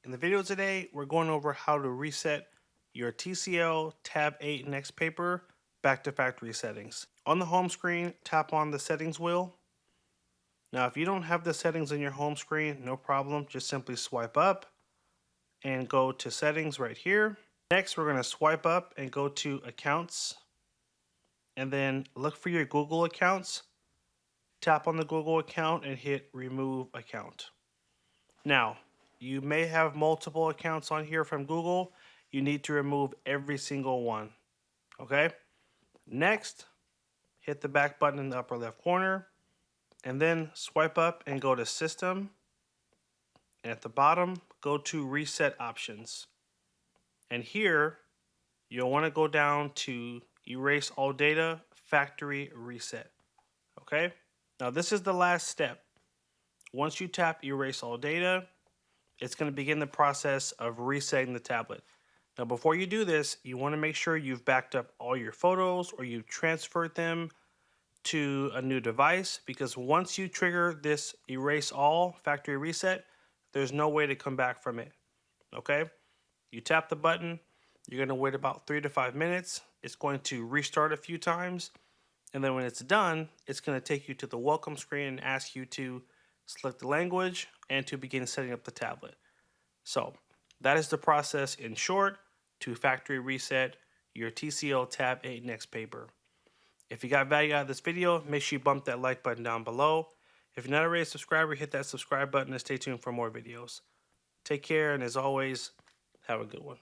In the video today, we're going over how to reset your TCL Tab 8 Next Paper back to factory settings. On the home screen, tap on the settings wheel. Now, if you don't have the settings on your home screen, no problem. Just simply swipe up and go to settings right here. Next, we're going to swipe up and go to accounts and then look for your Google accounts. Tap on the Google account and hit remove account. Now, you may have multiple accounts on here from Google. You need to remove every single one. Okay? Next, hit the back button in the upper left corner and then swipe up and go to System. And at the bottom, go to Reset Options. And here, you'll want to go down to Erase All Data, Factory Reset. Okay? Now, this is the last step. Once you tap Erase All Data, it's going to begin the process of resetting the tablet. Now, before you do this, you want to make sure you've backed up all your photos or you've transferred them to a new device, because once you trigger this Erase All Factory Reset, there's no way to come back from it. Okay? You tap the button, you're going to wait about 3 to 5 minutes. It's going to restart a few times, and then when it's done, it's going to take you to the welcome screen and ask you to select the language and to begin setting up the tablet. So that is the process in short to factory reset your TCL Tab 8 Next Paper. If you got value out of this video, make sure you bump that like button down below. If you're not already a subscriber, hit that subscribe button and stay tuned for more videos. Take care, and as always, have a good one.